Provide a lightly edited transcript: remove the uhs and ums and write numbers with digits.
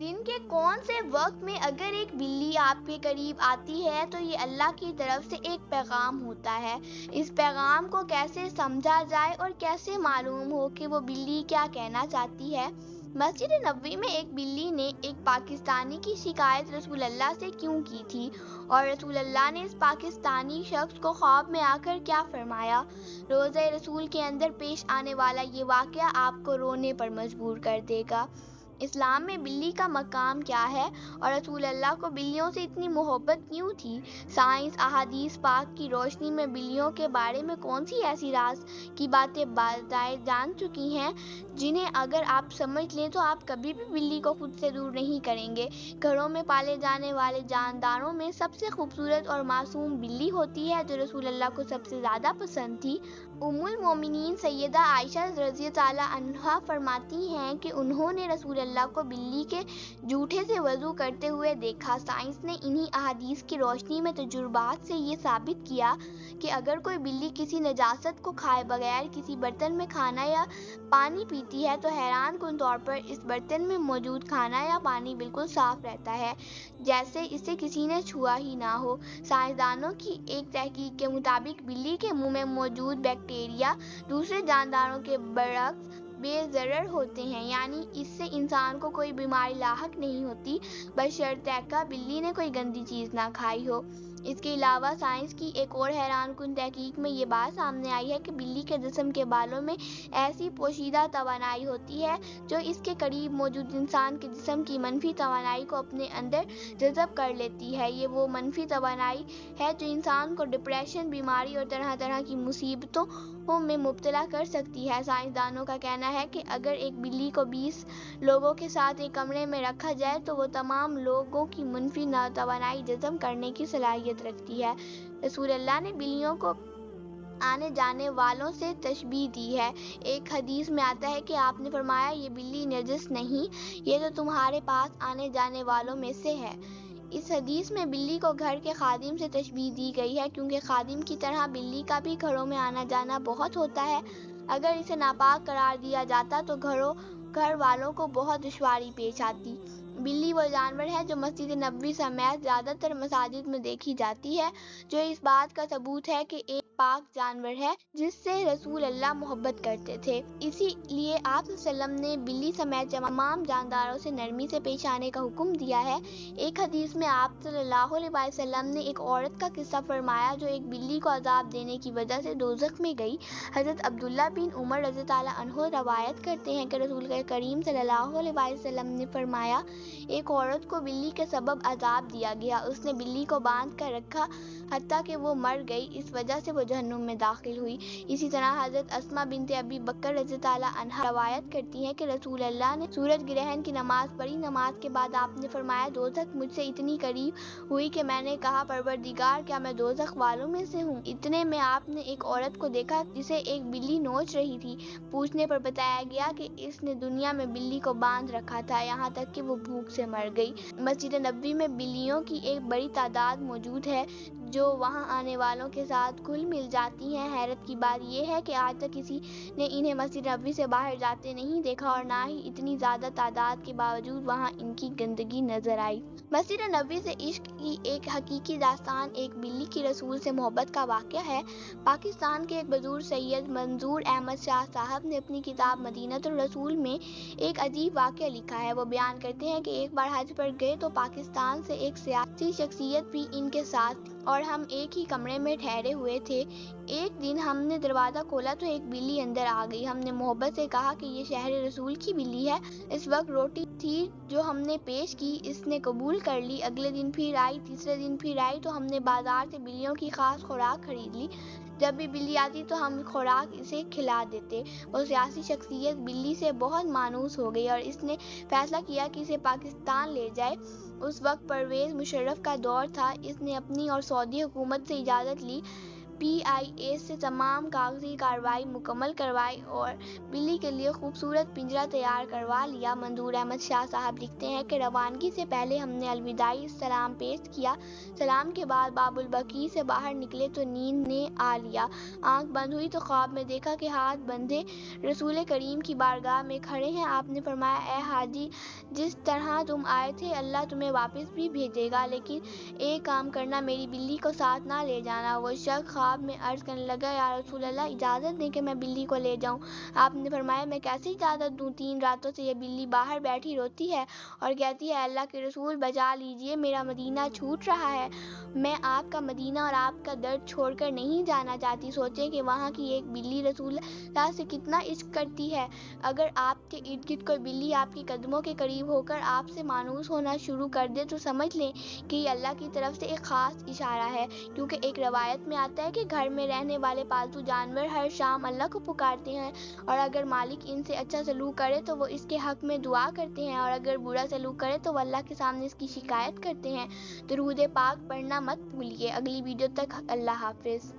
دن کے کون سے وقت میں اگر ایک بلی آپ کے قریب آتی ہے تو یہ اللہ کی طرف سے ایک پیغام ہوتا ہے۔ اس پیغام کو کیسے سمجھا جائے اور کیسے معلوم ہو کہ وہ بلی کیا کہنا چاہتی ہے؟ مسجد نبوی میں ایک بلی نے ایک پاکستانی کی شکایت رسول اللہ سے کیوں کی تھی، اور رسول اللہ نے اس پاکستانی شخص کو خواب میں آ کر کیا فرمایا؟ روضہ رسول کے اندر پیش آنے والا یہ واقعہ آپ کو رونے پر مجبور کر دے گا۔ اسلام میں بلی کا مقام کیا ہے اور رسول اللہ کو بلیوں سے اتنی محبت کیوں تھی؟ سائنس احادیث پاک کی روشنی میں بلیوں کے بارے میں کون سی ایسی راز کی باتیں بظاہر جان چکی ہیں جنہیں اگر آپ سمجھ لیں تو آپ کبھی بھی بلی کو خود سے دور نہیں کریں گے؟ گھروں میں پالے جانے والے جانداروں میں سب سے خوبصورت اور معصوم بلی ہوتی ہے جو رسول اللہ کو سب سے زیادہ پسند تھی۔ ام المومنین سیدہ عائشہ رضی اللہ عنہا فرماتی ہیں کہ انہوں نے رسول اللہ کو بلی کے جوٹے سے وضو کرتے ہوئے دیکھا۔ سائنس نے انہی احادیث کی روشنی میں تجربات سے یہ ثابت کیا کہ اگر کوئی بلی کسی نجاست کو کھائے بغیر کسی برتن میں کھانا یا پانی پیتی ہے تو حیران کن طور پر اس برتن میں موجود کھانا یا پانی بالکل صاف رہتا ہے، جیسے اسے کسی نے چھوا ہی نہ ہو۔ سائنسدانوں کی ایک تحقیق کے مطابق بلی کے منہ میں موجود بیکٹیریا دوسرے جانداروں کے برعکس بے ضرر ہوتے ہیں، یعنی اس سے انسان کو کوئی بیماری لاحق نہیں ہوتی بشرطیکہ بلی نے کوئی گندی چیز نہ کھائی ہو۔ اس کے علاوہ سائنس کی ایک اور حیران کن تحقیق میں یہ بات سامنے آئی ہے کہ بلی کے جسم کے بالوں میں ایسی پوشیدہ توانائی ہوتی ہے جو اس کے قریب موجود انسان کے جسم کی منفی توانائی کو اپنے اندر جذب کر لیتی ہے۔ یہ وہ منفی توانائی ہے جو انسان کو ڈپریشن، بیماری اور طرح طرح کی مصیبتوں میں مبتلا کر سکتی ہے۔ سائنسدانوں کا کہنا ہے کہ اگر ایک بلی کو 20 لوگوں کے ساتھ ایک کمرے میں رکھا جائے تو وہ تمام لوگوں کی منفی توانائی جذب کرنے کی صلاحیت رکھتی ہے۔ رسول اللہ نے بلیوں کو آنے جانے والوں سے تشبیہ دی ہے۔ ایک حدیث میں آتا ہے کہ آپ نے فرمایا، یہ بلی نجس نہیں، یہ تو تمہارے پاس آنے جانے والوں میں سے ہے۔ اس حدیث میں بلی کو گھر کے خادم سے تشبیہ دی گئی ہے کیونکہ خادم کی طرح بلی کا بھی گھروں میں آنا جانا بہت ہوتا ہے۔ اگر اسے ناپاک قرار دیا جاتا تو گھر والوں کو بہت دشواری پیش آتی۔ بلی وہ جانور ہے جو مسجد نبوی سمیت زیادہ تر مساجد میں دیکھی جاتی ہے، جو اس بات کا ثبوت ہے کہ ایک پاک جانور ہے جس سے رسول اللہ محبت کرتے تھے۔ اسی لیے آپ صلی اللہ علیہ وسلم نے بلی سمیت تمام جانداروں سے نرمی سے پیش آنے کا حکم دیا ہے۔ ایک حدیث میں آپ صلی اللہ علیہ وسلم نے ایک عورت کا قصہ فرمایا جو ایک بلی کو عذاب دینے کی وجہ سے دوزخ میں گئی۔ حضرت عبداللہ بن عمر رضی اللہ عنہ روایت کرتے ہیں کہ رسول کریم صلی اللہ علیہ وسلم نے فرمایا، ایک عورت کو بلی کے سبب عذاب دیا گیا، اس نے بلی کو باندھ کر رکھا حتیٰ کہ وہ مر گئی، اس وجہ سے وہ جہنم میں داخل ہوئی۔ اسی طرح حضرت اسماء بنت ابی بکر رضی اللہ عنہا روایت کرتی ہیں کہ رسول اللہ نے سورج گرہن کی نماز پڑھی، نماز کے بعد آپ نے فرمایا، دوزخ مجھ سے اتنی قریب ہوئی کہ میں نے کہا، پروردگار، کیا میں دوزخ والوں میں سے ہوں؟ اتنے میں آپ نے ایک عورت کو دیکھا جسے ایک بلی نوچ رہی تھی۔ پوچھنے پر بتایا گیا کہ اس نے دنیا میں بلی کو باندھ رکھا تھا یہاں تک کہ وہ بھوک سے مر گئی۔ مسجد نبوی میں بلیوں کی ایک بڑی تعداد موجود ہے جو وہاں آنے والوں کے ساتھ گھل مل جاتی ہیں۔ حیرت کی بات یہ ہے کہ آج تک کسی نے انہیں مسجد نبوی سے باہر جاتے نہیں دیکھا اور نہ ہی اتنی زیادہ تعداد کے باوجود وہاں ان کی گندگی نظر آئی۔ مسجد نبوی سے عشق کی ایک حقیقی داستان ایک بلی کی رسول سے محبت کا واقعہ ہے۔ پاکستان کے ایک بزرگ سید منظور احمد شاہ صاحب نے اپنی کتاب مدینۃ الرسول میں ایک عجیب واقعہ لکھا ہے۔ وہ بیان کرتے ہیں کہ ایک بار حج پر گئے تو پاکستان سے ایک سیاسی شخصیت بھی ان کے ساتھ تھی اور ہم ایک ہی کمرے میں ٹھہرے ہوئے تھے۔ ایک دن ہم نے دروازہ کھولا تو ایک بلی اندر آ گئی۔ ہم نے محبت سے کہا کہ یہ شہر رسول کی بلی ہے۔ اس وقت روٹی تھی جو ہم نے پیش کی، اس نے قبول کر لی۔ اگلے دن پھر آئی، تیسرے دن پھر آئی تو ہم نے بازار سے بلیوں کی خاص خوراک خرید لی۔ جب بھی بلی آتی تو ہم خوراک اسے کھلا دیتے۔ وہ سیاسی شخصیت بلی سے بہت مانوس ہو گئی اور اس نے فیصلہ کیا کہ اسے پاکستان لے جائے۔ اس وقت پرویز مشرف کا دور تھا۔ اس نے اپنی اور سعودی حکومت سے اجازت لی، PIA سے تمام کاغذی کارروائی مکمل کروائی اور بلی کے لیے خوبصورت پنجرا تیار کروا لیا۔ منظور احمد شاہ صاحب لکھتے ہیں کہ روانگی سے پہلے ہم نے الوداعی سلام پیش کیا۔ سلام کے بعد باب البقیع سے باہر نکلے تو نیند نے آ لیا۔ آنکھ بند ہوئی تو خواب میں دیکھا کہ ہاتھ بندھے رسول کریم کی بارگاہ میں کھڑے ہیں۔ آپ نے فرمایا، اے حاجی، جس طرح تم آئے تھے اللہ تمہیں واپس بھی بھیجے گا، لیکن ایک کام کرنا، میری بلی کو ساتھ نہ لے جانا۔ وہ شخص خواب میں عرض کرنے لگا، یا رسول اللہ، اجازت دیں کہ میں بلی کو لے جاؤں۔ آپ نے فرمایا، میں کیسے اجازت دوں؟ 3 راتوں سے یہ بلی باہر بیٹھی روتی ہے اور کہتی ہے، اللہ کے رسول بچا لیجئے، میرا مدینہ چھوٹ رہا ہے۔ میں آپ کا مدینہ اور آپ کا درد چھوڑ کر نہیں جانا چاہتی۔ سوچیں کہ وہاں کی ایک بلی رسول اللہ سے کتنا عشق کرتی ہے۔ اگر آپ کے ارد گرد کوئی بلی آپ کے قدموں کے قریب ہو کر آپ سے مانوس ہونا شروع کر دے تو سمجھ لیں کہ یہ اللہ کی طرف سے ایک خاص اشارہ ہے، کیونکہ ایک روایت میں آتا ہے کہ گھر میں رہنے والے پالتو جانور ہر شام اللہ کو پکارتے ہیں، اور اگر مالک ان سے اچھا سلوک کرے تو وہ اس کے حق میں دعا کرتے ہیں، اور اگر برا سلوک کرے تو وہ اللہ کے سامنے اس کی شکایت کرتے ہیں۔ درود پاک پڑھنا مت بھولیے۔ اگلی ویڈیو تک اللہ حافظ۔